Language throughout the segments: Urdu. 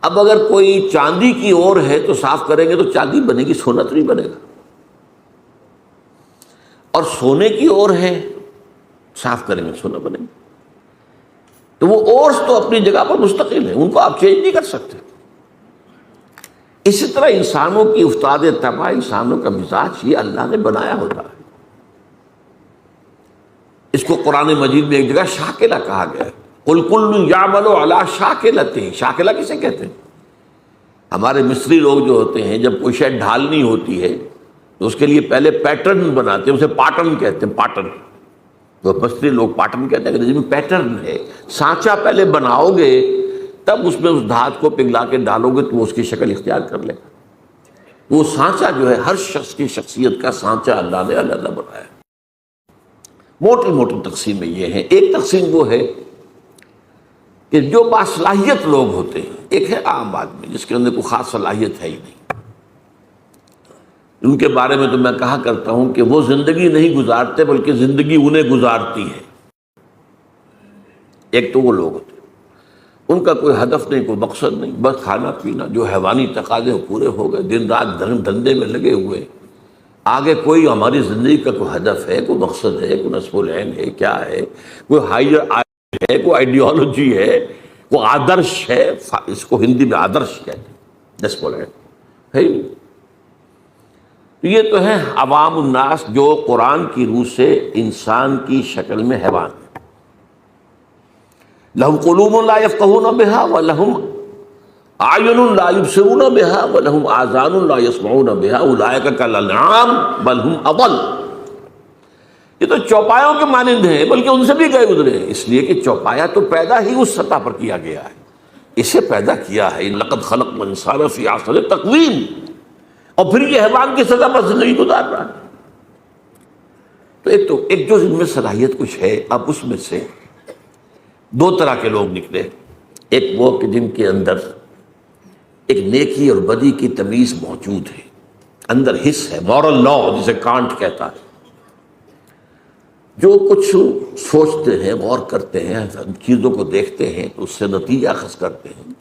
اب اگر کوئی چاندی کی اور ہے تو صاف کریں گے تو چاندی بنے گی، سونا تو نہیں بنے گا، اور سونے کی اور ہے صاف کریں گے سونا بنے گا۔ تو وہ اورس تو اپنی جگہ پر مستقل ہیں، ان کو آپ چینج نہیں کر سکتے۔ اسی طرح انسانوں کی افتاد طبع، انسانوں کا مزاج یہ اللہ نے بنایا ہوتا ہے۔ اس کو قرآن مجید میں ایک جگہ شاکلہ کہا گیا ہے، قل کل یعمل علی شاکلتہ۔ شاکلہ کسے کہتے ہیں؟ ہمارے مصری لوگ جو ہوتے ہیں جب کوئی شے ڈھالنی ہوتی ہے تو اس کے لیے پہلے پیٹرن بناتے ہیں، اسے پاٹرن کہتے ہیں، پاٹرن۔ تو مصری لوگ پاٹرن کہتے ہیں کہ جس میں پیٹرن ہے، سانچہ پہلے بناؤ گے تب اس میں اس دھات کو پگھلا کے ڈالو گے تو وہ اس کی شکل اختیار کر لے گا۔ وہ سانچہ جو ہے ہر شخص کی شخصیت کا سانچہ اللہ نے الگ الگ بنایا ہے۔ موٹی موٹی تقسیمیں یہ ہیں۔ ایک تقسیم وہ ہے کہ جو باصلاحیت لوگ ہوتے ہیں، ایک ہے عام آدمی جس کے اندر کوئی خاص صلاحیت ہے ہی نہیں، ان کے بارے میں تو میں کہا کرتا ہوں کہ وہ زندگی نہیں گزارتے بلکہ زندگی انہیں گزارتی ہے۔ ایک تو وہ لوگ ہوتے ہیں ان کا کوئی ہدف نہیں، کوئی مقصد نہیں، بس کھانا پینا، جو حیوانی تقاضے پورے ہو گئے، دن رات دھندے میں لگے ہوئے، آگے کوئی ہماری زندگی کا کوئی ہدف ہے، کوئی مقصد ہے، کوئی نصب العین ہے، کیا ہے، کوئی ہائر ہے، کوئی آئیڈیالوجی ہے، کوئی آدرش ہے، اس کو ہندی میں آدرش کہتے ہیں، نصب العین ہے ہی نہیں۔ تو یہ تو ہے عوام الناس جو قرآن کی روح سے انسان کی شکل میں حیوان ہیں۔ لہم قلوب لا یفقہون بہا ولہم اعین لا یبصرون بہا ولہم آذان لا یسمعون بہا اولئک کالانعام بل ہم اضل۔ یہ تو چوپایوں کے مانند ہیں بلکہ ان سے بھی گئے گزرے ہیں، اس لیے کہ چوپایا تو پیدا ہی اس سطح پر کیا گیا ہے، اسے پیدا کیا ہے لقد خلقنا الانسان فی احسن تقویم، اور پھر یہ حیوان کی سطح پر زندگی گزار رہا ہے۔ تو ایک جو ان میں صلاحیت کچھ ہے، اب اس میں سے دو طرح کے لوگ نکلے۔ ایک وہ کہ جن کے اندر ایک نیکی اور بدی کی تمیز موجود ہے، اندر حس ہے، مورل لا جسے کانٹ کہتا ہے، جو کچھ سوچتے ہیں، غور کرتے ہیں، چیزوں کو دیکھتے ہیں تو اس سے نتیجہ اخذ کرتے ہیں۔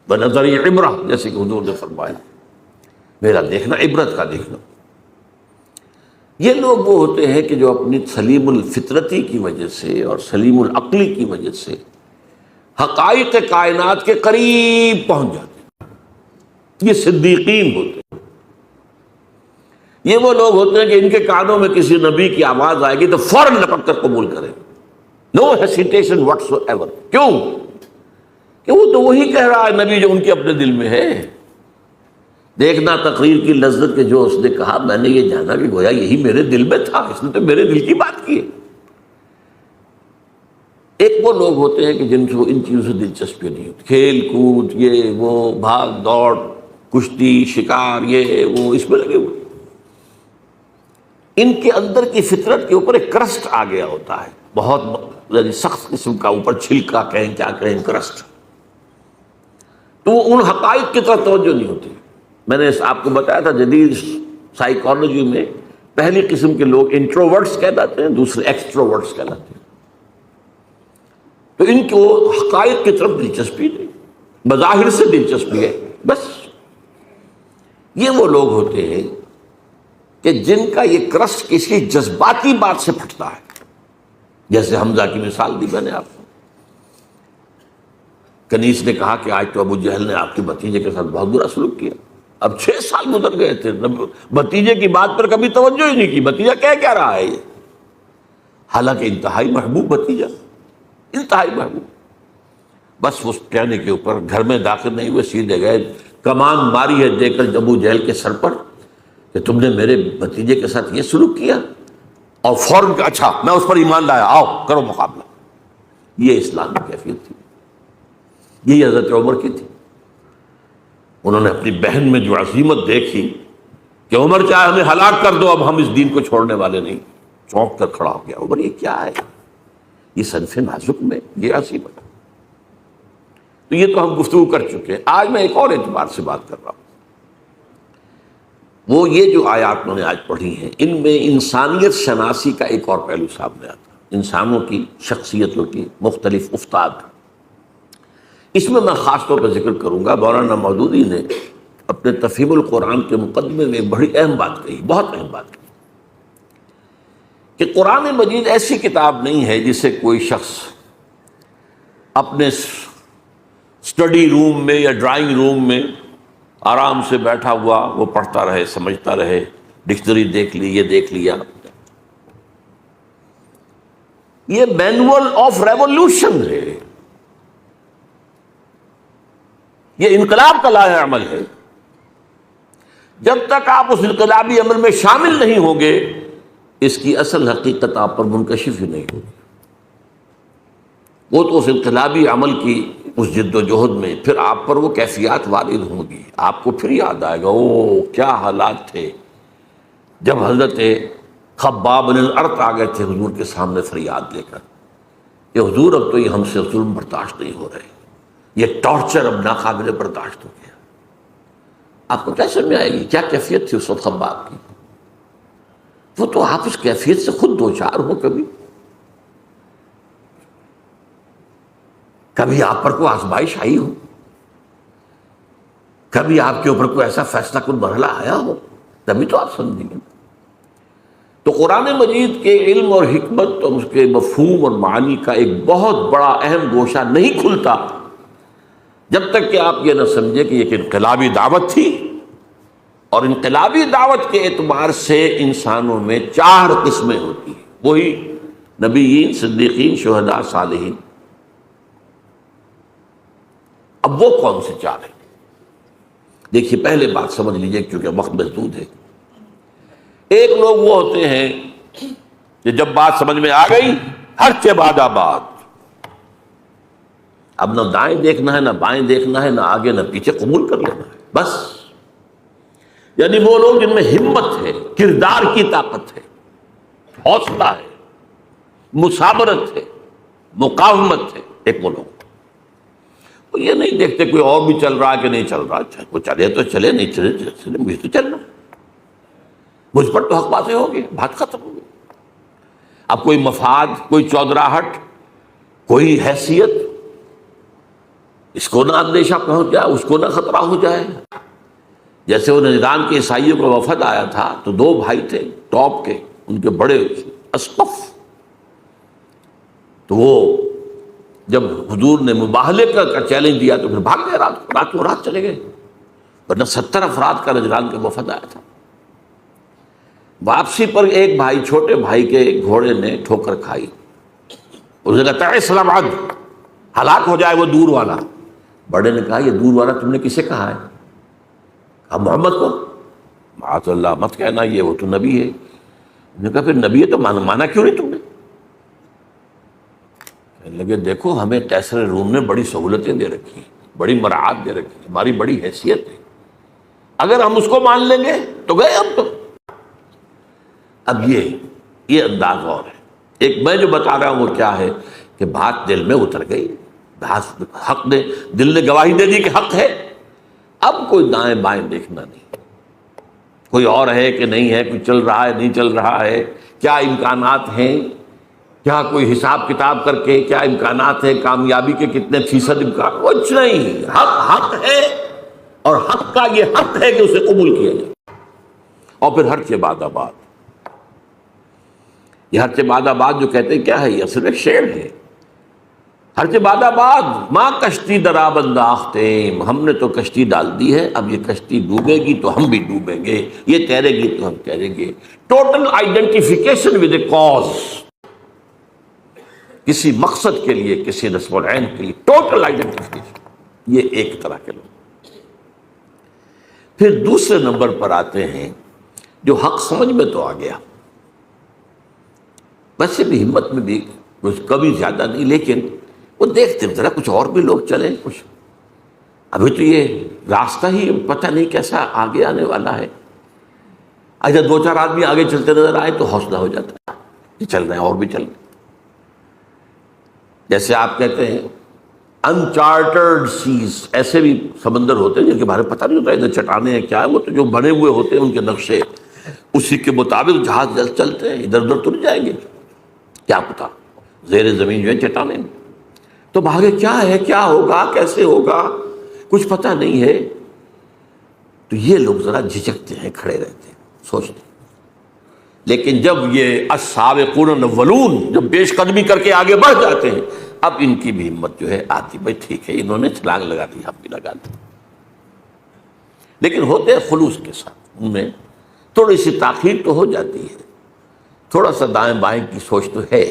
بنظر عبرہ، جیسے کہ حضور نے فرمایا میرا دیکھنا عبرت کا دیکھنا۔ یہ لوگ وہ ہوتے ہیں کہ جو اپنی سلیم الفطرتی کی وجہ سے اور سلیم العقلی کی وجہ سے حقائق کائنات کے قریب پہنچ جاتے ہیں، یہ صدیقین ہوتے ہیں۔ یہ وہ لوگ ہوتے ہیں کہ ان کے کانوں میں کسی نبی کی آواز آئے گی تو فوراً لپک کر قبول کریں، نو ہیسیٹیشن واٹس ایور۔ کیوں؟ کہ وہ تو وہی کہہ رہا ہے نبی جو ان کے اپنے دل میں ہے۔ دیکھنا تقریر کی لذت کے جو اس نے کہا، میں نے یہ جانا کہ گویا یہی میرے دل میں تھا، اس نے تو میرے دل کی بات کی ہے۔ ایک وہ لوگ ہوتے ہیں کہ جن کو ان چیزوں سے دلچسپی نہیں ہوتی، کھیل کود، یہ وہ، بھاگ دوڑ، کشتی، شکار، یہ وہ، اس میں لگے ہوئے۔ ان کے اندر کی فطرت کے اوپر ایک کرسٹ آ گیا ہوتا ہے، بہت یعنی سخت قسم کا، اوپر چھلکا کہیں کیا کہیں، کرسٹ۔ تو وہ ان حقائق کی طرف توجہ نہیں ہوتی۔ میں نے آپ کو بتایا تھا جدید سائیکالوجی میں پہلی قسم کے لوگ انٹروورٹس کہلاتے ہیں، دوسرے ایکسٹروورٹس کہلاتے ہیں۔ تو ان کو حقائق کی طرف دلچسپی نہیں، بظاہر سے دلچسپی ہے بس۔ یہ وہ لوگ ہوتے ہیں کہ جن کا یہ کرسٹ کسی جذباتی بات سے پھٹتا ہے، جیسے حمزہ کی مثال دی میں نے آپ کو۔ کنیس نے کہا کہ آج تو ابو جہل نے آپ کے بھتیجے کے ساتھ بہت برا سلوک کیا۔ اب 6 سال گزر گئے تھے، بھتیجے کی بات پر کبھی توجہ ہی نہیں کی، بھتیجا کہہ کیا رہا ہے یہ، حالانکہ انتہائی محبوب بھتیجا، انتہائی محبوب۔ بس اس کہنے کے اوپر گھر میں داخل نہیں ہوئے، سیدھے گئے، کمان ماری ہے دے کر ابو جہل کے سر پر کہ تم نے میرے بھتیجے کے ساتھ یہ سلوک کیا، اور فوراً کہ اچھا میں اس پر ایمان لایا، آؤ کرو مقابلہ۔ یہ اسلام کی کیفیت تھی، یہی حضرت عمر کی تھی۔ انہوں نے اپنی بہن میں جو عظیمت دیکھی کہ عمر چاہے ہمیں ہلاک کر دو، اب ہم اس دین کو چھوڑنے والے نہیں، چونک کر کھڑا ہو گیا۔ عمر یہ کیا ہے، یہ صنف نازک میں یہ عظیمت۔ تو یہ تو ہم گفتگو کر چکے ہیں۔ آج میں ایک اور اعتبار سے بات کر رہا ہوں، وہ یہ جو آیات میں نے آج پڑھی ہیں، ان میں انسانیت شناسی کا ایک اور پہلو سامنے آتا ہے، انسانوں کی شخصیتوں کی مختلف افتاد۔ اس میں میں خاص طور پر ذکر کروں گا، مولانا مودودی نے اپنے تفہیم القرآن کے مقدمے میں ایک بڑی اہم بات کہی، بہت اہم بات کہی، کہ قرآن مجید ایسی کتاب نہیں ہے جسے کوئی شخص اپنے اسٹڈی روم میں یا ڈرائنگ روم میں آرام سے بیٹھا ہوا وہ پڑھتا رہے، سمجھتا رہے، ڈکشنری دیکھ لی، یہ دیکھ لیا۔ یہ مینول آف ریولوشن ہے، یہ انقلاب کا لائحہ عمل ہے۔ جب تک آپ اس انقلابی عمل میں شامل نہیں ہوں گے، اس کی اصل حقیقت آپ پر منکشف ہی نہیں ہوگی۔ وہ تو اس انقلابی عمل کی اس جد و جہد میں پھر آپ پر وہ کیفیات وارد ہوں گی، آپ کو پھر یاد آئے گا او کیا حالات تھے جب حضرت خباب بن الارت آ گئے تھے حضور کے سامنے فریاد لے کر کہ حضور اب تو یہ ہم سے ظلم برداشت نہیں ہو رہے، یہ ٹارچر اب ناقابل برداشت ہو گیا۔ آپ کو کیسے میں آئے گی کیا کیفیت تھی اس وقت خباب کی؟ وہ تو آپ اس کیفیت سے خود دو چار ہو، کبھی آپ پر کوئی آزمائش آئی ہو، کبھی آپ کے اوپر کوئی ایسا فیصلہ کن مرحلہ آیا ہو، تبھی تو آپ سمجھیں گے۔ تو قرآن مجید کے علم اور حکمت اور اس کے مفہوم اور معانی کا ایک بہت بڑا اہم گوشہ نہیں کھلتا جب تک کہ آپ یہ نہ سمجھیں کہ یہ ایک انقلابی دعوت تھی، اور انقلابی دعوت کے اعتبار سے انسانوں میں 4 قسمیں ہوتی ہیں، وہی نبیین، صدیقین، شہداء، صالحین۔ اب وہ کون سے 4 ہیں؟ دیکھیے پہلے بات سمجھ لیجئے کیونکہ وقت محدود ہے۔ ایک لوگ وہ ہوتے ہیں کہ جب بات سمجھ میں آ گئی ہر کے بعد آباد، اب نہ دائیں دیکھنا ہے، نہ بائیں دیکھنا ہے، نہ آگے نہ پیچھے، قبول کر لینا ہے بس۔ یعنی وہ لوگ جن میں ہمت ہے، کردار کی طاقت ہے، حوصلہ ہے، مثابرت ہے، مقاومت ہے، ایک وہ لوگ۔ وہ یہ نہیں دیکھتے کوئی اور بھی چل رہا ہے کہ نہیں چل رہا، وہ چلے تو چلے، نہیں چلے مجھے تو چلنا، مجھ پر تو حق باتیں ہوگی، بات ختم ہوگی۔ اب کوئی مفاد، کوئی چودراہٹ، کوئی حیثیت، اس کو نہ اندیشہ پہنچ جائے، اس کو نہ خطرہ ہو جائے۔ جیسے وہ نجران کے عیسائیوں کا وفد آیا تھا تو 2 بھائی تھے ٹاپ کے، ان کے بڑے اسقف، تو وہ جب حضور نے مباہلے کا چیلنج دیا تو پھر بھاگ گئے، رات چلے گئے، ورنہ 70 افراد کا نجران کا وفد آیا تھا۔ واپسی پر ایک بھائی، چھوٹے بھائی کے گھوڑے نے ٹھوکر کھائی، اس نے کہا تعس الابعد، ہلاک ہو جائے وہ دور والا۔ بڑے نے کہا یہ دور والا تم نے کسے کہا ہے؟ کہا محمد کو۔ معاذ اللہ، مت کہنا، یہ وہ تو نبی ہے۔ انہوں نے کہا پھر نبی ہے تو مانا کیوں نہیں تم نے؟ کہنے لگے دیکھو ہمیں قیصر روم نے بڑی سہولتیں دے رکھی ہیں، بڑی مراعات دے رکھی ہیں، ہماری بڑی حیثیت ہے، اگر ہم اس کو مان لیں گے تو گئے ہم تو۔ اب یہ انداز اور ہے۔ ایک میں جو بتا رہا ہوں وہ کیا ہے کہ بات دل میں اتر گئی، حق نے، دل نے گواہی دے دی کہ حق ہے، اب کوئی دائیں بائیں دیکھنا نہیں، کوئی اور ہے کہ نہیں ہے، کوئی چل رہا ہے نہیں چل رہا ہے، کیا امکانات ہیں، کیا کوئی حساب کتاب کر کے کیا امکانات ہیں، کامیابی کے کتنے فیصد امکان، کچھ نہیں، حق ہے، اور حق کا یہ حق ہے کہ اسے قبول کیا جائے۔ اور پھر ہر کے بعد آباد، یہ ہر کے بعد آباد جو کہتے ہیں کیا ہے، یہ صرف ایک شعر ہے۔ ہر کے بعد آباد، ماں کشتی درآب انداختیم، ہم نے تو کشتی ڈال دی ہے، اب یہ کشتی ڈوبے گی تو ہم بھی ڈوبیں گے، یہ تیرے گی تو ہم تیریں گے۔ Total identification with a cause, کسی مقصد کے لیے، کسی نصب العین کے لیے، ٹوٹل آئیڈینٹیفیکیشن، یہ ایک طرح کے لوگ۔ پھر دوسرے نمبر پر آتے ہیں جو حق سمجھ میں تو آ گیا، ویسے بھی ہمت میں بھی کچھ کبھی زیادہ نہیں، لیکن وہ دیکھتے ذرا کچھ اور بھی لوگ چلیں، کچھ ابھی تو یہ راستہ ہی پتہ نہیں کیسا آگے آنے والا ہے۔ اچھا 2-4 آدمی آگے چلتے نظر آئے تو حوصلہ ہو جاتا ہے کہ چل رہے ہیں اور بھی چل رہے ہیں۔ جیسے آپ کہتے ہیں انچارٹرڈ سیز، ایسے بھی سمندر ہوتے ہیں جن کے بارے میں پتہ نہیں ہوتا ادھر چٹانیں ہیں کیا ہے، وہ تو جو بنے ہوئے ہوتے ہیں ان کے نقشے، اسی کے مطابق جہاز چلتے ہیں، ادھر ادھر تو نہیں جائیں گے، کیا پتا زیر زمین جو ہے چٹانیں۔ تو بھاگے کیا ہے، کیا ہوگا، کیسے ہوگا، کچھ پتہ نہیں ہے. تو یہ لوگ ذرا جھجکتے ہیں، کھڑے رہتے ہیں، سوچتے ہیں. لیکن جب یہ السابقون الاولون جب پیش قدمی کر کے آگے بڑھ جاتے ہیں، اب ان کی بھی ہمت جو ہے آتی، بھائی ٹھیک ہے انہوں نے چھلانگ لگا دی، ہم بھی لگا دیں. لیکن ہوتے ہیں خلوص کے ساتھ، ان میں تھوڑی سی تاخیر تو ہو جاتی ہے، تھوڑا سا دائیں بائیں کی سوچ تو ہے.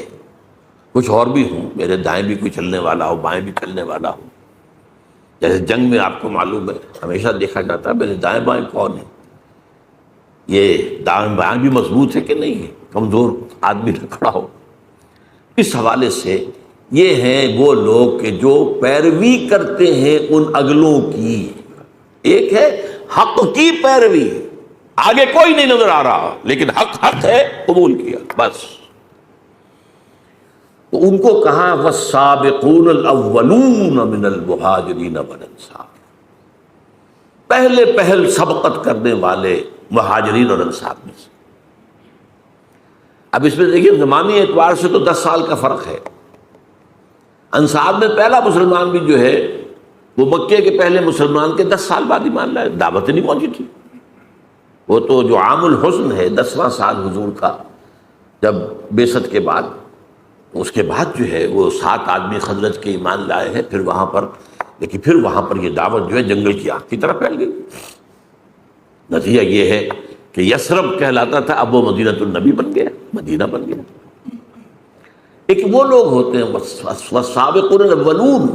کچھ اور بھی ہوں، میرے دائیں بھی کوئی چلنے والا ہو، بائیں بھی چلنے والا ہو. جیسے جنگ میں آپ کو معلوم ہے ہمیشہ دیکھا جاتا ہے میرے دائیں بائیں کون ہے، یہ دائیں بائیں بھی مضبوط ہے کہ نہیں ہے، کمزور آدمی نہ کھڑا ہو. اس حوالے سے یہ ہیں وہ لوگ کہ جو پیروی کرتے ہیں ان اگلوں کی. ایک ہے حق کی پیروی، آگے کوئی نہیں نظر آ رہا لیکن حق حق ہے، قبول کیا بس. تو ان کو کہا والسابقون الاولون من المہاجرین والانصار، پہلے پہل سبقت کرنے والے مہاجرین اور انصار میں سے. اب اس میں دیکھیے زمانی اعتبار سے تو 10 سال کا فرق ہے. انصار میں پہلا مسلمان بھی جو ہے وہ مکے کے پہلے مسلمان کے 10 سال بعد ایمان لائے، دعوت نہیں پہنچی تھی. وہ تو جو عام الحزن ہے 10واں سال حضور کا جب بعثت کے بعد، اس کے بعد جو ہے وہ 7 آدمی خزرج کے ایمان لائے ہیں. پھر وہاں پر لیکن پھر وہاں پر یہ دعوت جو ہے جنگل کی آگ کی طرح پھیل گئی. نتیجہ یہ ہے کہ یثرب کہلاتا تھا، اب وہ مدینۃ النبی بن گیا، مدینہ بن گیا. ایک وہ لوگ ہوتے ہیں والسابقون الاولون،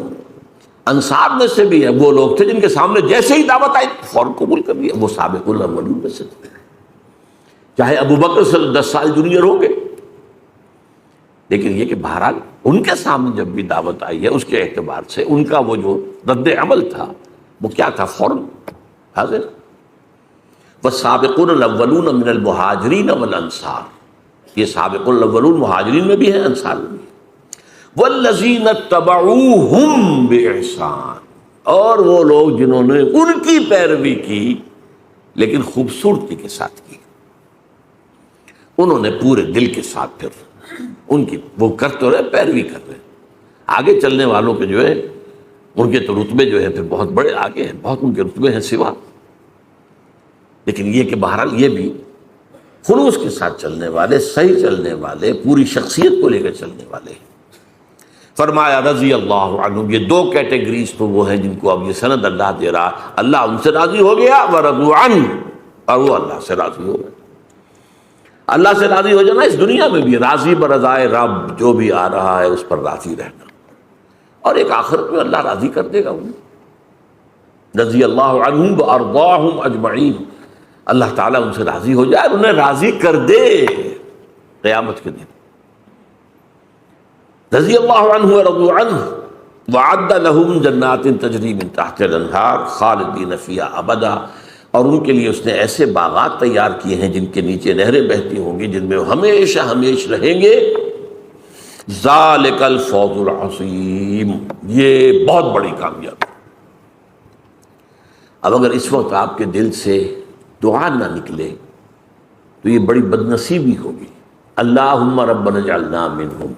انصار میں سے بھی ہے وہ لوگ تھے جن کے سامنے جیسے ہی دعوت آئی فوراً قبول کر لیا، وہ سابقون الاولون میں سے تھے. چاہے ابو بکر سے 10 سال جونیئر ہو گئے، لیکن یہ کہ بہرحال ان کے سامنے جب بھی دعوت آئی ہے اس کے اعتبار سے ان کا وہ جو رد عمل تھا وہ کیا تھا، فوراً حاضر. والسابقون الاولون من المہاجرین والانصار، یہ سابقون الاولون مہاجرین میں بھی ہیں، انصار میں بھی ہیں. والذین اتبعوہم باحسان، اور وہ لوگ جنہوں نے ان کی پیروی کی لیکن خوبصورتی کے ساتھ کی، انہوں نے پورے دل کے ساتھ پھر ان کی وہ کر تو رہے، پیروی کر رہے. آگے چلنے والوں کے جو ہے ان کے تو رتبے جو ہے پھر بہت بڑے آگے ہیں، بہت ان کے رتبے ہیں سوا. لیکن یہ کہ بہرحال یہ بھی خلوص کے ساتھ چلنے والے، صحیح چلنے والے، پوری شخصیت کو لے کر چلنے والے ہیں. فرمایا رضی اللہ عنہ، یہ 2 کیٹیگریز تو وہ ہیں جن کو اب یہ سند اللہ دے رہا، اللہ ان سے راضی ہو گیا، ورضوا عنہ، اور وہ اللہ سے راضی ہو گئے. اللہ سے راضی ہو جانا اس دنیا میں بھی، راضی برضائے رب، جو بھی آ رہا ہے اس پر راضی رہنا، اور ایک آخرت میں اللہ راضی کر دے گا انہیں. رضی اللہ عنہم وارضاہم اجمعین، اللہ تعالیٰ ان سے راضی ہو جائے، انہیں راضی کر دے قیامت کے دن. رضی اللہ عنہ ورضوا عنہ وعد لهم جنات تجری من تحت الانہار خالدین فیہا ابدا، اور ان کے لیے اس نے ایسے باغات تیار کیے ہیں جن کے نیچے نہریں بہتی ہوں گی، جن میں وہ ہمیشہ ہمیشہ رہیں گے. ذالک الفوز العظیم، یہ بہت بڑی کامیابی. اب اگر اس وقت آپ کے دل سے دعا نہ نکلے تو یہ بڑی بدنصیبی ہوگی. اللہم ربنا اجعلنا منہم،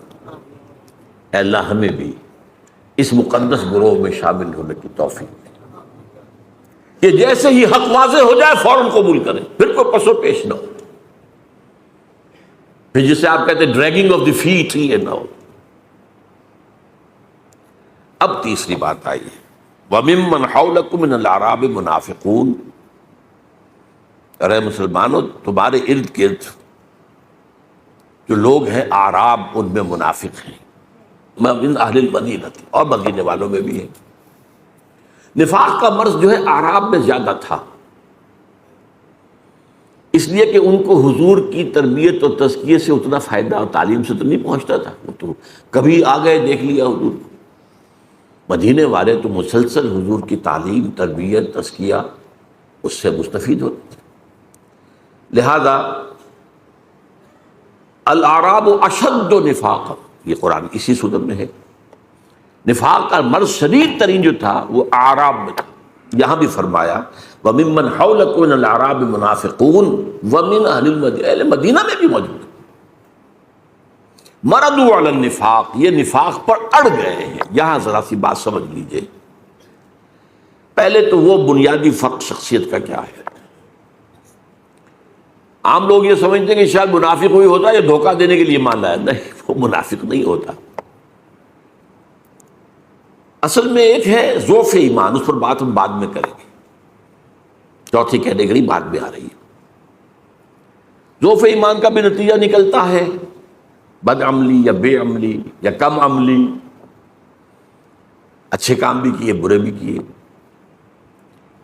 اے اللہ ہمیں بھی اس مقدس گروہ میں شامل ہونے کی توفیق دے. کہ جیسے ہی حق واضح ہو جائے فوراً قبول کریں، پھر کوئی پس و پیش نہ ہو، پھر جسے آپ کہتے ہیں ڈریگنگ آف دی فیٹ، یہ نہ ہو. اب تیسری بات آئی ہے، وَمِمَّنْ حَوْلَكُمْ مِنَ الْأَعْرَابِ مُنَافِقُونَ، ارے مسلمانوں تمہارے ارد گرد جو لوگ ہیں اعراب ان میں منافق ہیں، من اہل المدینہ، اور مدینے والوں میں بھی ہیں. نفاق کا مرض جو ہے اعراب میں زیادہ تھا، اس لیے کہ ان کو حضور کی تربیت اور تزکیے سے اتنا فائدہ اور تعلیم سے تو نہیں پہنچتا تھا. وہ تو کبھی آ گئے دیکھ لیا حضور. مدینے والے تو مسلسل حضور کی تعلیم، تربیت، تزکیہ اس سے مستفید ہوتے تھے. لہذا الاعراب اشد نفاقا، یہ قرآن اسی صورت میں ہے. نفاق کا مرض شدید ترین جو تھا وہ اعراب میں تھا. یہاں بھی فرمایا وَمِمَّنْ حَوْلَكُمْ مِنَ الْأَعْرَابِ مُنَافِقُونَ وَمِنْ أَهْلِ الْمَدِينَ، مدینہ میں بھی موجود ہے. مردوا علی النفاق، یہ نفاق پر اڑ گئے ہیں۔ یہاں ذرا سی بات سمجھ لیجئے، پہلے تو وہ بنیادی فرق شخصیت کا کیا ہے۔ عام لوگ یہ سمجھتے ہیں کہ شاید منافق وہی ہوتا ہے یا دھوکہ دینے کے لیے مان لایا، نہیں، وہ منافق نہیں ہوتا۔ اصل میں ایک ہے ضعف ایمان، اس پر بات ہم بعد میں کریں گے، چوتھی کیٹیگری بعد میں آ رہی ہے۔ ضعف ایمان کا بھی نتیجہ نکلتا ہے بد عملی یا بے عملی یا کم عملی، اچھے کام بھی کیے برے بھی کیے۔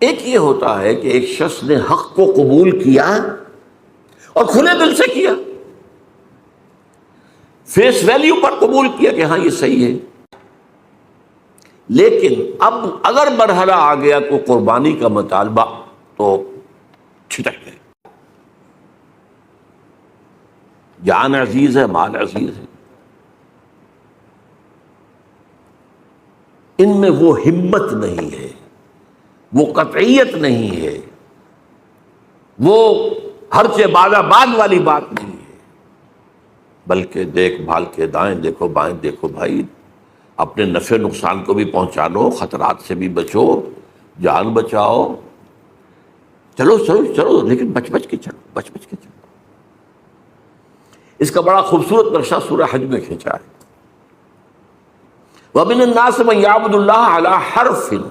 ایک یہ ہوتا ہے کہ ایک شخص نے حق کو قبول کیا اور کھلے دل سے کیا، فیس ویلیو پر قبول کیا کہ ہاں یہ صحیح ہے، لیکن اب اگر مرحلہ آ گیا تو قربانی کا مطالبہ تو چھٹک گئے۔ جان عزیز ہے، مال عزیز ہے، ان میں وہ ہمت نہیں ہے، وہ قطعیت نہیں ہے، وہ ہر سے بادہ باد والی بات نہیں ہے، بلکہ دیکھ بھال کے دائیں دیکھو بائیں دیکھو بھائی، اپنے نفع نقصان کو بھی پہنچانو، خطرات سے بھی بچو، جان بچاؤ، چلو چلو چلو، لیکن بچ بچ کے چلو، بچ بچ کے چلو۔ اس کا بڑا خوبصورت نقشہ سورہ حج میں کھینچا ہے، وَمِنَ النَّاسِ مَن يَعْبُدُ اللَّهَ عَلَىٰ حَرْفٍ،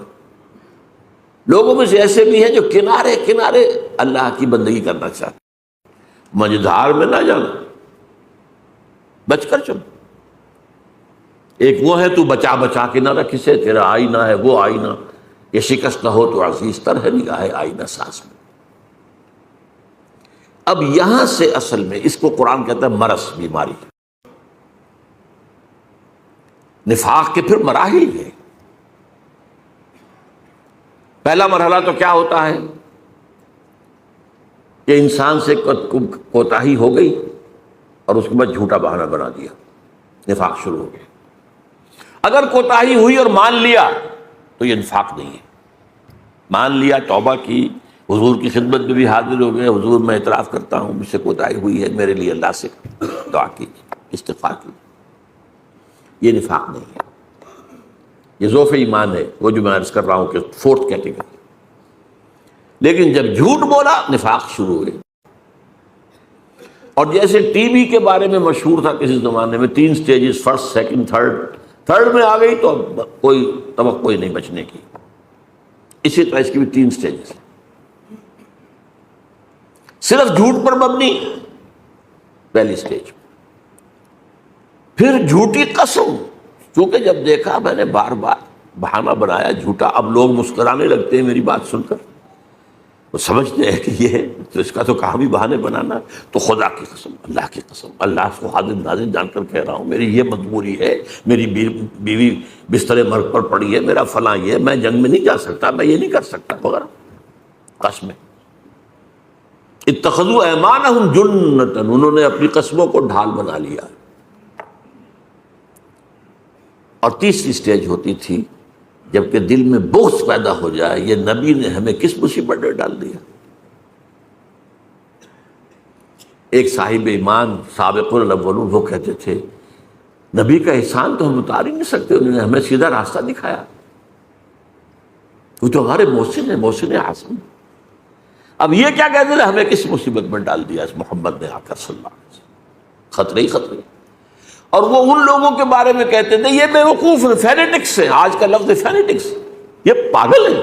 لوگوں میں سے ایسے بھی ہیں جو کنارے کنارے اللہ کی بندگی کرنا چاہتے، مجدھار میں نہ جانا، بچ کر چلو۔ ایک وہ ہے تو بچا بچا کے نہ رکھ اسے، تیرا آئینہ ہے وہ آئینہ، یہ شکست نہ ہو تو عزیز تر ہے نگاہ آئینہ ساز میں۔ اب یہاں سے اصل میں اس کو قرآن کہتا ہے مرض، بیماری۔ نفاق کے پھر مراحل ہیں۔ پہلا مرحلہ تو کیا ہوتا ہے کہ انسان سے کوتاہی ہو گئی اور اس کے بعد جھوٹا بہانہ بنا دیا، نفاق شروع ہو گیا۔ اگر کوتاہی ہوئی اور مان لیا تو یہ نفاق نہیں ہے، مان لیا، توبہ کی، حضور کی خدمت میں بھی حاضر ہو گئے، حضور میں اعتراف کرتا ہوں مجھ سے کوتاہی ہوئی ہے، میرے لیے اللہ سے دعا کی، استغفار کی، یہ نفاق نہیں ہے، یہ ضعف ایمان ہے، وہ جو میں عرض کر رہا ہوں کہ فورتھ کیٹیگری۔ لیکن جب جھوٹ بولا نفاق شروع ہوئے، اور جیسے ٹی بی کے بارے میں مشہور تھا کسی زمانے میں، 3 سٹیجز، فرسٹ سیکنڈ تھرڈ میں آ گئی تو کوئی توقع ہی نہیں بچنے کی، اسی طرح اس کی بھی 3 سٹیجز، صرف جھوٹ پر مبنی پہلی سٹیج، پھر جھوٹی قسم، چونکہ جب دیکھا میں نے بار بار بہانہ بنایا جھوٹا، اب لوگ مسکرانے لگتے ہیں میری بات سن کر، وہ سمجھتے ہیں کہ یہ تو اس کا تو کام ہی بہانے بنانا، تو خدا کی قسم، اللہ کی قسم، اللہ کو حاضر ناظر جان کر کہہ رہا ہوں، میری یہ مجبوری ہے، میری بیوی بستر مرگ پر پڑی ہے، میرا فلاں یہ، میں جنگ میں نہیں جا سکتا، میں یہ نہیں کر سکتا وغیرہ، قسمیں۔ اتخذوا ایمانہم جنۃ، انہوں نے اپنی قسموں کو ڈھال بنا لیا۔ اور تیسری سٹیج ہوتی تھی جبکہ دل میں بغض پیدا ہو جائے، یہ نبی نے ہمیں کس مصیبت میں ڈال دیا۔ ایک صاحب ایمان سابق الاولون وہ کہتے تھے نبی کا احسان تو ہم اتار ہی نہیں سکتے، انہوں نے ہمیں سیدھا راستہ دکھایا، وہ تو ہمارے محسن ہے، محسن اعظم۔ اب یہ کیا کہتے ہیں ہمیں کس مصیبت میں ڈال دیا اس محمد نے آ کر صلی اللہ علیہ وسلم، خطرے ہی خطرے۔ اور وہ ان لوگوں کے بارے میں کہتے تھے یہ بے وقوف ہیں، فینیٹکس ہیں، آج کا لفظ فینیٹکس، یہ پاگل ہیں۔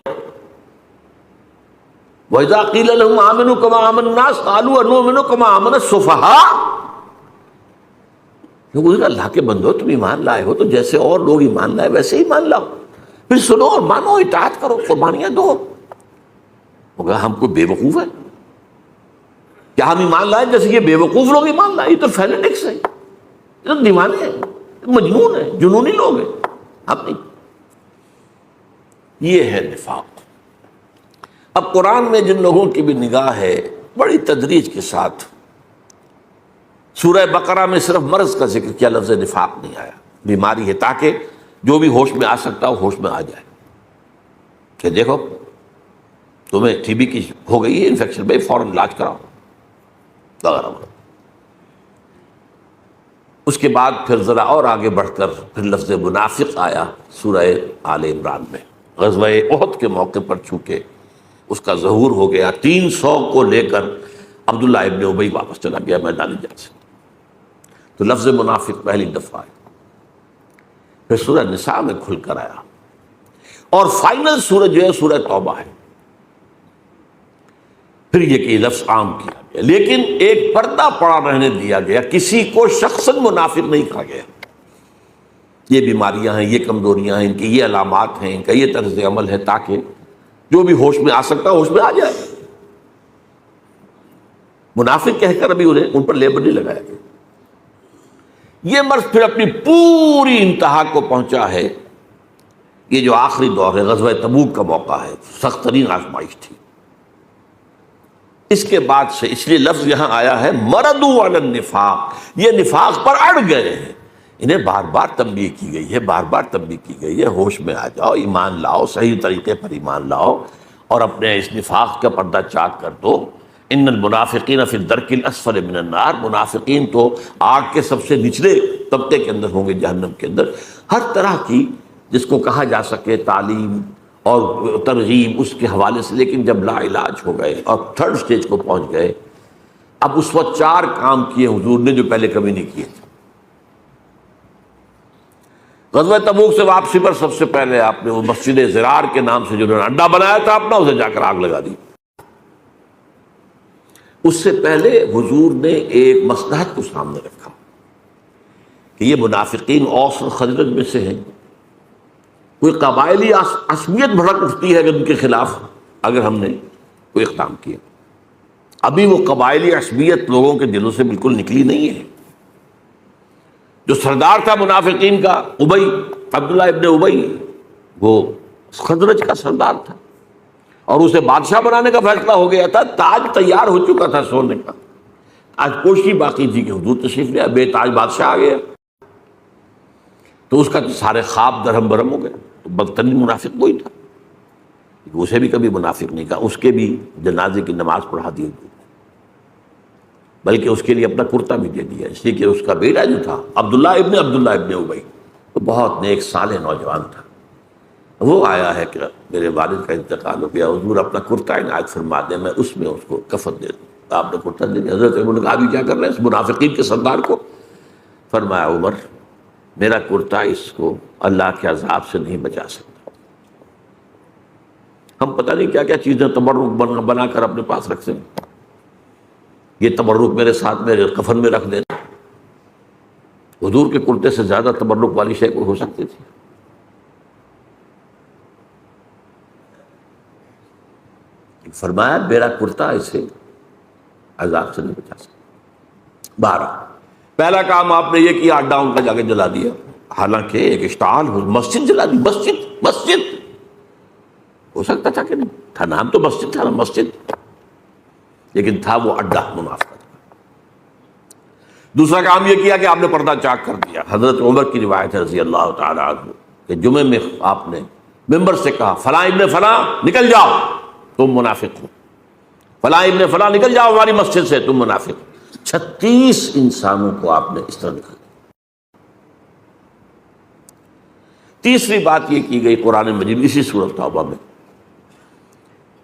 وَإِذَا قِيلَ لَهُمْ آمِنُوا كَمَا آمَنَ النَّاسُ قَالُوا أَنُؤْمِنُ كَمَا آمَنَ السُّفَهَاءُ، لوگوں نے اللہ کے بندو تم ایمان لائے ہو تو جیسے اور لوگ ایمان لائے ویسے ہی مان لاؤ، پھر سنو اور مانو، اطاعت کرو، قربانیاں دو۔ وہ کہا ہم کوئی بے وقوف ہے کیا ہم ایمان لائے جیسے یہ بے وقوف لوگ ایمان لائے؟ یہ تو فینیٹکس ہے، یہ تو دیوانے ہیں، مجنون ہیں، جنونی لوگ ہیں، ہم نہیں۔ یہ ہے نفاق۔ اب قرآن میں جن لوگوں کی بھی نگاہ ہے بڑی تدریج کے ساتھ، سورہ بقرہ میں صرف مرض کا ذکر کیا، لفظ نفاق نہیں آیا، بیماری ہے، تاکہ جو بھی ہوش میں آ سکتا ہو ہوش میں آ جائے کہ دیکھو تمہیں ٹی بی کی ہو گئی ہے انفیکشن، بھائی فوراً علاج کراؤ وغیرہ۔ اس کے بعد پھر ذرا اور آگے بڑھ کر پھر لفظ منافق آیا سورہ آل عمران میں. غزوہ احد کے موقع پر چونکہ اس کا ظہور ہو گیا، 300 کو لے کر عبداللہ ابن ابی واپس چلا گیا میدان جنگ سے، تو لفظ منافق پہلی دفعہ آیا. پھر سورہ نساء میں کھل کر آیا، اور فائنل سورہ جو ہے سورہ توبہ ہے. پھر یہ کہ لفظ عام کیا گیا، لیکن ایک پردہ پڑا رہنے دیا گیا، کسی کو شخصاً منافق نہیں کہا گیا. یہ بیماریاں ہیں، یہ کمزوریاں ہیں، ان کی یہ علامات ہیں، ان کا یہ طرز عمل ہے، تاکہ جو بھی ہوش میں آ سکتا ہوش میں آ جائے. منافق کہہ کر ابھی ان پر لیبل نہیں لگایا گیا. یہ مرض پھر اپنی پوری انتہا کو پہنچا ہے. یہ جو آخری دور ہے، غزوہ تبوک کا موقع ہے، سخت ترین آزمائش تھی. اس کے بعد سے اس لیے لفظ یہاں آیا ہے مردوا علی النفاق، یہ نفاق پر اڑ گئے ہیں. انہیں بار بار تنبیہ کی گئی ہے، بار بار تنبیہ کی گئی ہے، ہوش میں آ جاؤ، ایمان لاؤ، صحیح طریقے پر ایمان لاؤ، اور اپنے اس نفاق کا پردہ چاک کر دو. ان المنافقین فی الدرک الاسفل من النار، منافقین تو آگ کے سب سے نچلے طبقے کے اندر ہوں گے، جہنم کے اندر. ہر طرح کی جس کو کہا جا سکے تعلیم اور ترغیب اس کے حوالے سے، لیکن جب لا علاج ہو گئے اور تھرڈ سٹیج کو پہنچ گئے، اب اس وقت 4 کام کیے حضور نے جو پہلے کبھی نہیں کیے تھے. غزوہ تبوک سے واپسی پر سب سے پہلے آپ نے وہ مسجد زرار کے نام سے جنہوں نے اڈا بنایا تھا اپنا، اسے جا کر آگ لگا دی. اس سے پہلے حضور نے ایک مصلحت کو سامنے رکھا کہ یہ منافقین اوس اور خزرج میں سے ہیں، کوئی قبائلی عصبیت بھڑک اٹھتی ہے اگر ان کے خلاف اگر ہم نے کوئی اقدام کیا. ابھی وہ قبائلی عصبیت لوگوں کے دلوں سے بالکل نکلی نہیں ہے. جو سردار تھا منافقین کا ابی، عبداللہ ابن ابی، وہ خزرج کا سردار تھا، اور اسے بادشاہ بنانے کا فیصلہ ہو گیا تھا. تاج تیار ہو چکا تھا سونے کا، آج پوشی باقی تھی کہ حضور تشریف لیا، بے تاج بادشاہ آ گیا، تو اس کا تو سارے خواب درہم برہم ہو گئے. تو بدترین منافق وہی تھا، اسے بھی کبھی منافق نہیں کہا. اس کے بھی جنازے کی نماز پڑھا دی، بلکہ اس کے لیے اپنا کرتا بھی دے دیا، اس لیے کہ اس کا بیٹا جو تھا عبداللہ ابن ابی، وہ بہت نیک صالح نوجوان تھا. وہ آیا ہے کہ میرے والد کا انتقال ہو گیا، حضور اپنا کرتا عنایت فرما دیں، میں اس میں اس کو کفن دے دوں. آپ نے کرتا دے دیا. حضرت عمر نے کہا ابھی کیا کر رہے ہیں اس منافقین کے سردار کو؟ فرمایا عمر میرا کرتا اس کو اللہ کے عذاب سے نہیں بچا سکتا. ہم پتہ نہیں کیا کیا چیزیں تبرک بنا کر اپنے پاس رکھتے ہیں. یہ تبرک میرے ساتھ میرے کفن میں رکھ دینا. حضور کے کرتے سے زیادہ تبرک والی شے کوئی ہو سکتی تھی؟ فرمایا میرا کرتا اسے عذاب سے نہیں بچا سکتا. 12 پہلا کام آپ نے یہ کیا، اڈا ان کا جا کے جلا دیا. حالانکہ ایک اشتعال مسجد جلا دی. مسجد ہو سکتا تھا کہ نہیں تھا، نام تو مسجد تھا نا، مسجد، لیکن تھا وہ اڈا منافقت. دوسرا کام یہ کیا کہ آپ نے پردہ چاک کر دیا. حضرت عمر کی روایت ہے رضی اللہ تعالی عنہ کہ جمعے میں آپ نے ممبر سے کہا فلاں ابن فلاں نکل جاؤ تم منافق ہو، فلاں ابن فلاں نکل جاؤ ہماری مسجد سے تم منافق ہو. 36 انسانوں کو آپ نے اس طرح نکال دیا. تیسری بات یہ کی گئی قرآن مجید اسی سورۃ توبہ میں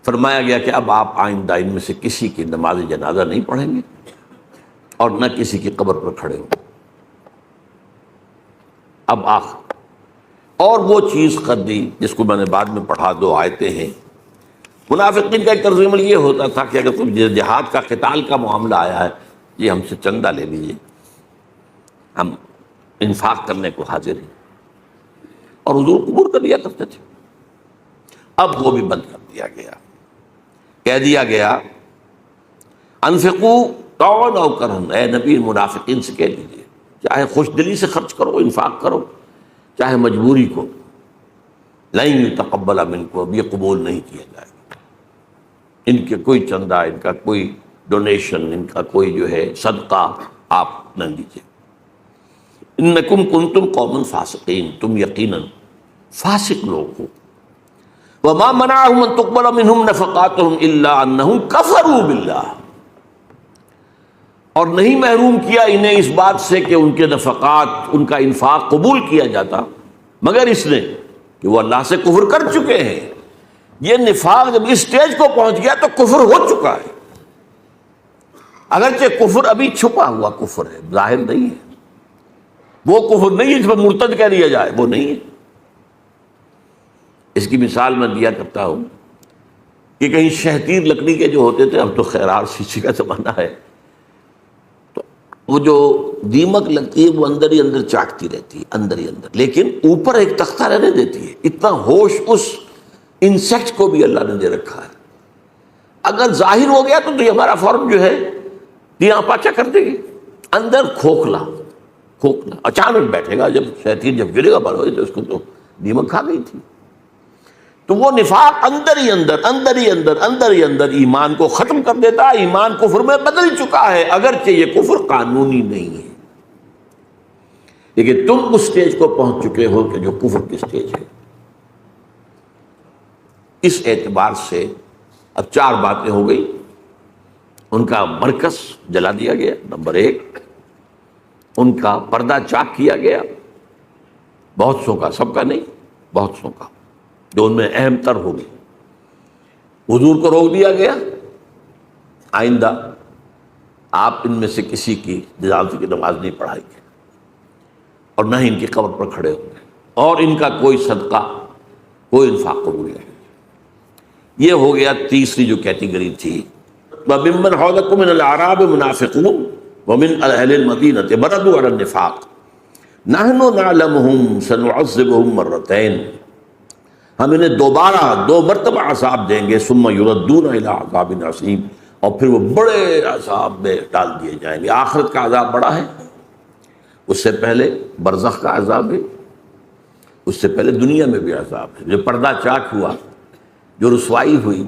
فرمایا گیا کہ اب آپ آئندہ ان میں سے کسی کی نماز جنازہ نہیں پڑھیں گے اور نہ کسی کی قبر پر کھڑے ہوں. اب آخر اور وہ چیز کر دی جس کو میں نے بعد میں پڑھا، 2 آیتیں ہیں. منافقین کا ایک طرز عمل یہ ہوتا تھا کہ اگر کوئی جہاد کا قتال کا معاملہ آیا ہے، یہ ہم سے چندہ لے لیجیے، ہم انفاق کرنے کو حاضر ہیں، اور حضور قبول کر لیا کرتے تھے. اب وہ بھی بند کر دیا گیا. کہہ دیا گیا انفقوا طوعا او کرہا، اے نبی منافقین سے کہہ دیجیے چاہے خوش دلی سے خرچ کرو، انفاق کرو، چاہے مجبوری کو، لن یتقبل منکم، اب یہ قبول نہیں کیا جائے گا. ان کے کوئی چندہ، ان کا کوئی ڈونیشن، ان کا کوئی جو ہے صدقہ آپ نہ لیجیے. انکم کنتم قوما فاسقین، تم یقیناً فاسق لوگ ہو. وما منعهم ان تقبل منهم نفقاتهم الا انهم كفروا بالله، اور نہیں محروم کیا انہیں اس بات سے کہ ان کے نفقات، ان کا انفاق قبول کیا جاتا، مگر اس نے کہ وہ اللہ سے کفر کر چکے ہیں۔ یہ نفاق جب اس سٹیج کو پہنچ گیا تو کفر ہو چکا ہے، اگرچہ کفر ابھی چھپا ہوا کفر ہے، ظاہر نہیں ہے، وہ کفر نہیں ہے جس پر مرتد کہہ دیا جائے، وہ نہیں ہے۔ اس کی مثال میں دیا کرتا ہوں کہ کہیں شہتیر لکڑی کے جو ہوتے تھے، اب تو خیرار شیشے کا زمانہ ہے، تو وہ جو دیمک لگتی ہے وہ اندر ہی اندر چاٹتی رہتی ہے، اندر ہی اندر، لیکن اوپر ایک تختہ رہنے دیتی ہے۔ اتنا ہوش اس انسیکٹ کو بھی اللہ نے دے رکھا ہے، اگر ظاہر ہو گیا تو یہ ہمارا فارم جو ہے یہاں پاچا کر دے گی، اندر کھوکھلا کھوکھلا اچانک بیٹھے گا، جب شیطان جب گرے گا بڑھوئے تو اس کو تو دیمک کھا گئی تھی۔ تو وہ نفاق اندر ہی اندر اندر ہی اندر اندر ہی اندر ایمان کو ختم کر دیتا ہے، ایمان کفر میں بدل چکا ہے، اگرچہ یہ کفر قانونی نہیں ہے، لیکن تم اس سٹیج کو پہنچ چکے ہو کہ جو کفر کی سٹیج ہے۔ اس اعتبار سے اب 4 باتیں ہو گئی۔ ان کا مرکز جلا دیا گیا، نمبر 1، ان کا پردہ چاک کیا گیا، بہت سو کا، سب کا نہیں، بہت سو کا، جو ان میں اہم تر ہوگی۔ حضور کو روک دیا گیا، آئندہ آپ ان میں سے کسی کی جنازے کی نماز نہیں پڑھائیں گے، اور نہ ہی ان کی قبر پر کھڑے ہوں گے، اور ان کا کوئی صدقہ، کوئی انفاق قبول نہیں۔ یہ ہو گیا تیسری جو کیٹیگری تھی۔ وَمِمَّنْ حَوْلَكُم مِّنَ الْأَعْرَابِ مُنَافِقُونَ وَمِنْ أَهْلِ الْمَدِينَةِ مَرَدُوا عَلَى النِّفَاقِ نَحْنُ نَعْلَمُهُمْ سَنُعَذِّبُهُمْ مَرَّتَيْنِ، ہم انہیں دوبارہ 2 مرتبہ عذاب دیں گے، ثُمَّ يُرَدُّونَ إِلَىٰ عَذَابٍ عَظِيمٍ، اور پھر وہ بڑے عذاب میں ڈال دیے جائیں گے۔ آخرت کا عذاب بڑا ہے، اس سے پہلے برزخ کا عذاب ہے، اس سے پہلے دنیا میں بھی عذاب ہے۔ جو پردہ چاک ہوا، جو رسوائی ہوئی،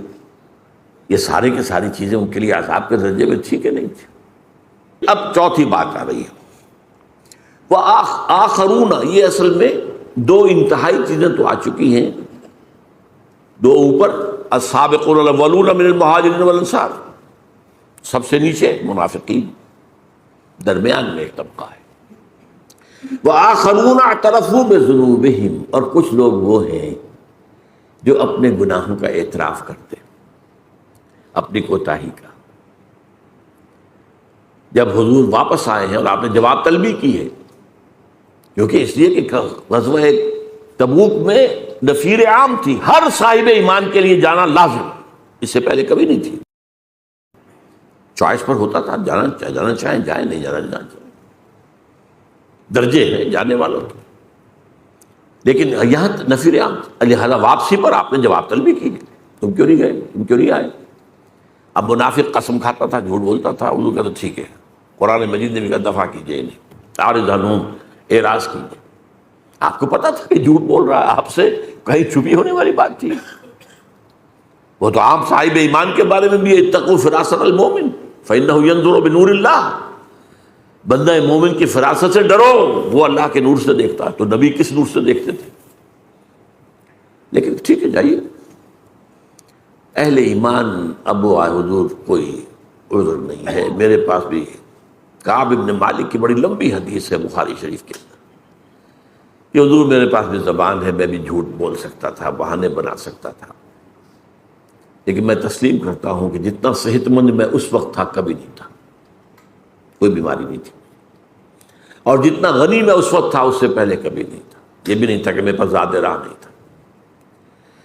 یہ سارے کے ساری چیزیں ان کے لیے عذاب کے درجے میں تھی کہ نہیں تھی۔ اب چوتھی بات آ رہی ہے، وہ آخرون، یہ اصل میں 2 انتہائی چیزیں تو آ چکی ہیں، 2 اوپر، السابقون الاولون من المہاجرین والانصار، سب سے نیچے منافقین، درمیان میں ایک طبقہ ہے۔ وآخرون اعترفوا بذنوبہم، اور کچھ لوگ وہ ہیں جو اپنے گناہوں کا اعتراف کرتے ہیں، اپنی کوتاہی کا۔ جب حضور واپس آئے ہیں اور آپ نے جواب طلبی کی ہے، کیونکہ اس لیے کہ غزوہ تبوک میں نفیر عام تھی، ہر صاحب ایمان کے لیے جانا لازم، اس سے پہلے کبھی نہیں تھی، چوائس پر ہوتا تھا، جانا چاہیں جائیں، نہیں جانا چاہیں، درجے ہیں جانے والوں کے، لیکن یہاں نفیر عام، لہذا واپسی پر آپ نے جواب طلبی کی، تم کیوں نہیں گئے، تم کیوں نہیں آئے؟ اب منافق قسم کھاتا تھا، جھوٹ بولتا تھا، حضور کہتا ٹھیک ہے، قرآن مجید نے بھی کہا دفع کیجئے انہیں، اعرض عنہم، اعراض کیجئے۔ آپ کو پتا تھا کہ جھوٹ بول رہا ہے، آپ سے کہیں چھپی ہونے والی بات تھی؟ وہ تو عام صاحب ایمان کے بارے میں بھی، اتقوا فراست المومن فإنہ ینظر بنور اللہ، بندہ مومن کی فراست سے ڈرو، وہ اللہ کے نور سے دیکھتا ہے۔ تو نبی کس نور سے دیکھتے تھے؟ لیکن ٹھیک ہے جائیے، اہل ایمان اب وہ آئے، حضور کوئی عذر نہیں ہے۔ میرے پاس بھی کعب ابن مالک کی بڑی لمبی حدیث ہے بخاری شریف کے اندر کہ حضور میرے پاس بھی زبان ہے، میں بھی جھوٹ بول سکتا تھا، بہانے بنا سکتا تھا، لیکن میں تسلیم کرتا ہوں کہ جتنا صحت مند میں اس وقت تھا کبھی نہیں تھا، کوئی بیماری نہیں تھی، اور جتنا غنی میں اس وقت تھا اس سے پہلے کبھی نہیں تھا۔ یہ بھی نہیں تھا کہ میرے پاس زیادہ راہ نہیں تھا،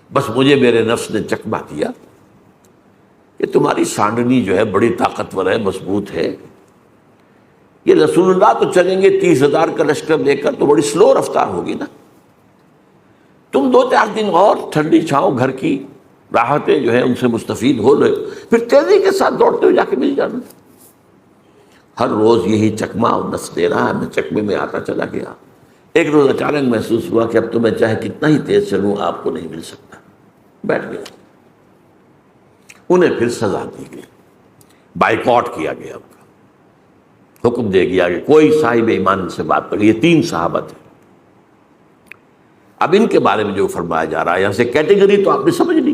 بس مجھے میرے نفس نے چکمہ دیا کہ تمہاری سانڈنی جو ہے بڑی طاقتور ہے، مضبوط ہے، یہ رسول اللہ تو چلیں گے 30,000 کا لشکر لے کر، تو بڑی سلو رفتار ہوگی نا، تم 2-4 دن اور ٹھنڈی چھاؤں گھر کی راحتیں جو ہیں ان سے مستفید ہو لے، پھر تیزی کے ساتھ دوڑتے ہوئے جا کے مل جانا۔ ہر روز یہی چکمہ اور نس دے رہا ہے، میں چکمے میں آتا چلا گیا۔ ایک روز اچانک محسوس ہوا کہ اب تو میں چاہے کتنا ہی تیز چلوں آپ کو نہیں مل سکتا، بیٹھ گیا۔ انہیں پھر سزا دی گئی، بائیکاٹ کیا گیا، ان کا حکم دے گیا کہ کوئی صاحب ایمان سے بات کرے۔ یہ 3 صحابہ تھے۔ اب ان کے بارے میں جو فرمایا جا رہا ہے، یہاں سے کیٹیگری تو آپ نے سمجھ لی،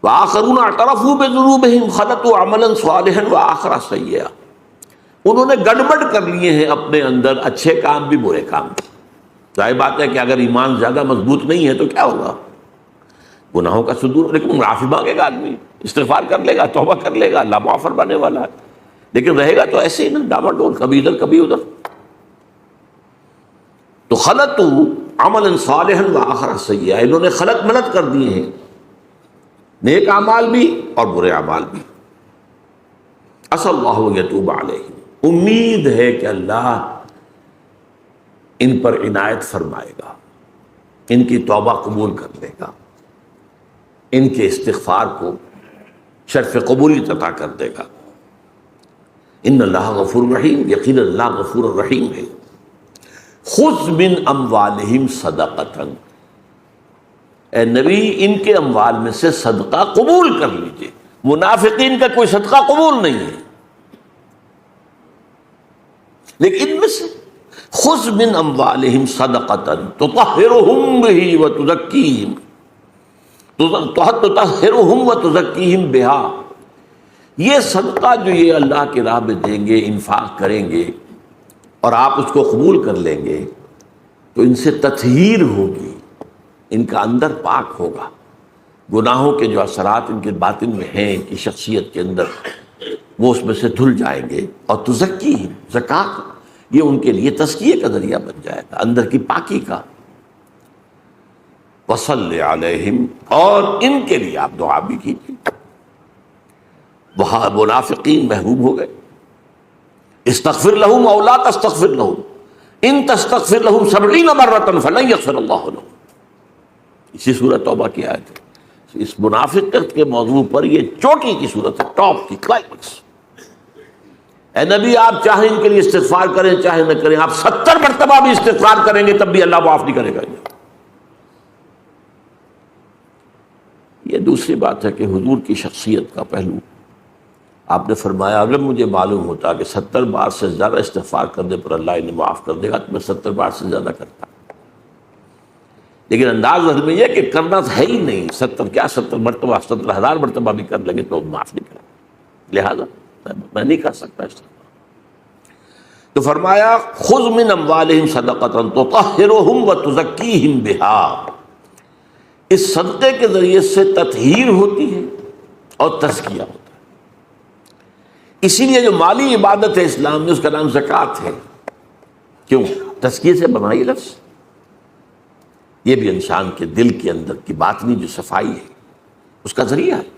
وآخرون اعترفوا بذنوبہم خلطوا عملا صالحا وآخر سیئا، انہوں نے گڑبڑ کر لیے ہیں اپنے اندر اچھے کام بھی برے کام بھی۔ ظاہر بات ہے کہ اگر ایمان زیادہ مضبوط نہیں ہے تو کیا ہوگا، گناہوں کا صدور، لیکن معافی مانگے گا آدمی، استغفار کر لے گا، توبہ کر لے گا، اللہ معاف فرمانے والا ہے، لیکن رہے گا تو ایسے ہی نا ڈاما ڈول، کبھی ادھر کبھی ادھر۔ تو خلطوا عملا صالحا وآخر سیئا، انہوں نے خلط ملط کر دیے ہیں، نیک اعمال بھی اور برے اعمال بھی۔ عسى اللہ ان یتوب علیہم، امید ہے کہ اللہ ان پر عنایت فرمائے گا، ان کی توبہ قبول کر لے گا، ان کے استغفار کو شرف قبولیت عطا کر دے گا۔ ان اللہ غفور رحیم، یقین اللہ غفور الرحیم ہے۔ خذ من اموالہم صدقۃ، اے نبی ان کے اموال میں سے صدقہ قبول کر لیجئے۔ منافقین کا کوئی صدقہ قبول نہیں ہے، لیکن ان میں سے خذ من اموالہم صدقۃ تطہرہم بہ وتزکیہم، تطہرہم وتزکیہم بہا، یہ صدقہ جو یہ اللہ کی راہ میں دیں گے، انفاق کریں گے اور آپ اس کو قبول کر لیں گے تو ان سے تطہیر ہوگی، ان کا اندر پاک ہوگا، گناہوں کے جو اثرات ان کے باطن میں ہیں، ان کی شخصیت کے اندر، وہ اس میں سے دھل جائیں گے، اور تزکیہم، زکوٰۃ یہ ان کے لیے تزکیے کا ذریعہ بن جائے گا، اندر کی پاکی کا۔ وصلی علیہم، اور ان کے لیے آپ دعا بھی کیجیے۔ وہاں منافقین محروم ہو گئے۔ استغفر لہم او لا تستغفر لہم ان تستغفر لہم 70 مرۃ فلن یغفر اللہ لہم، اسی سورۃ توبہ کی آیت ہے۔ اس منافقت کے موضوع پر یہ چوٹی کی صورت ہے، ٹاپ کی، کلائمیکس۔ اے نبی آپ چاہیں ان کے لیے استغفار کریں چاہے نہ کریں، آپ 70 مرتبہ بھی استغفار کریں گے تب بھی اللہ معاف نہیں کرے گا۔ یہ دوسری بات ہے کہ حضور کی شخصیت کا پہلو، آپ نے فرمایا اگر مجھے معلوم ہوتا کہ 70 بار سے زیادہ استغفار کرنے پر اللہ انہیں معاف کر دے گا تو میں 70 بار سے زیادہ کرتا، لیکن انداز میں یہ کہ کرنا ہے ہی نہیں، 70 کیا 70 مرتبہ، 70,000 مرتبہ بھی کر لیں گے تو معاف نہیں کریں گے، لہذا میں نہیں کر سکتا اس طرح۔ تو فرمایا خذ من اموالہم صدقۃ تطہرہم وتزکیہم بہا، اس صدقے کے ذریعے سے تطہیر ہوتی ہے اور تزکیہ ہوتا ہے۔ اسی لیے جو مالی عبادت ہے اسلام میں اس کا نام زکوٰۃ ہے۔ کیوں؟ تزکیے سے بنا یہ لفظ، یہ بھی انسان کے دل کے اندر کی باطنی جو صفائی ہے اس کا ذریعہ ہے۔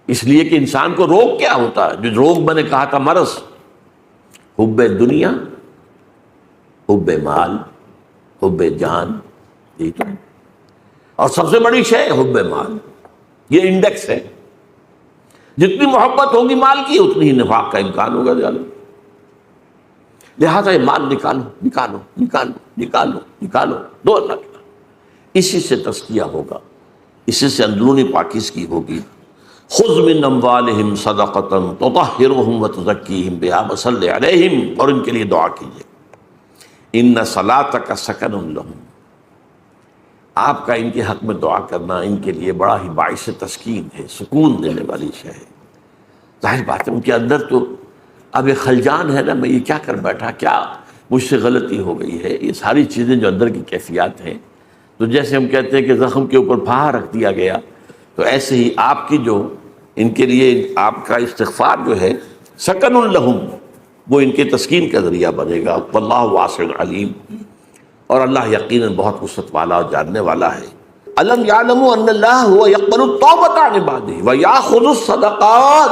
اس لیے کہ انسان کو روگ کیا ہوتا ہے، جو روگ میں نے کہا تھا مرض، حب دنیا، حب مال، حب جان، یہی تو ہے، اور سب سے بڑی شے حب مال، یہ انڈیکس ہے۔ جتنی محبت ہوگی مال کی اتنی ہی نفاق کا امکان ہوگا زیادہ، لہذا یہ مال نکالو نکالو نکالو نکالو نکالو، دو اللہ کے، اسی سے تزکیہ ہوگا، اسی سے اندرونی پاکیزگی ہوگی۔ خذ من اموالہم صدقۃ تطہرہم وتزکیہم بہا وصلی علیہم، اور ان کے لیے دعا کیجیے۔ ان صلاتک سکن لہم، آپ کا ان کے حق میں دعا کرنا ان کے لیے بڑا ہی باعث تسکین ہے، سکون دینے والی شے ہے۔ ظاہر بات ہے ان کے اندر تو اب ایک خلجان ہے نا، میں یہ کیا کر بیٹھا، کیا مجھ سے غلطی ہو گئی ہے، یہ ساری چیزیں جو اندر کی کیفیات ہیں، تو جیسے ہم کہتے ہیں کہ زخم کے اوپر پھاہا رکھ دیا گیا، تو ایسے ہی آپ کی جو ان کے لیے آپ کا استغفار جو ہے سکن لہم، وہ ان کے تسکین کا ذریعہ بنے گا۔ واللہ واسع علیم، اور اللہ یقیناً بہت وسعت والا اور جاننے والا ہے۔ الم یعلموا ان اللہ هو یقبل التوبۃ عن عبادہ ویأخذ الصدقات،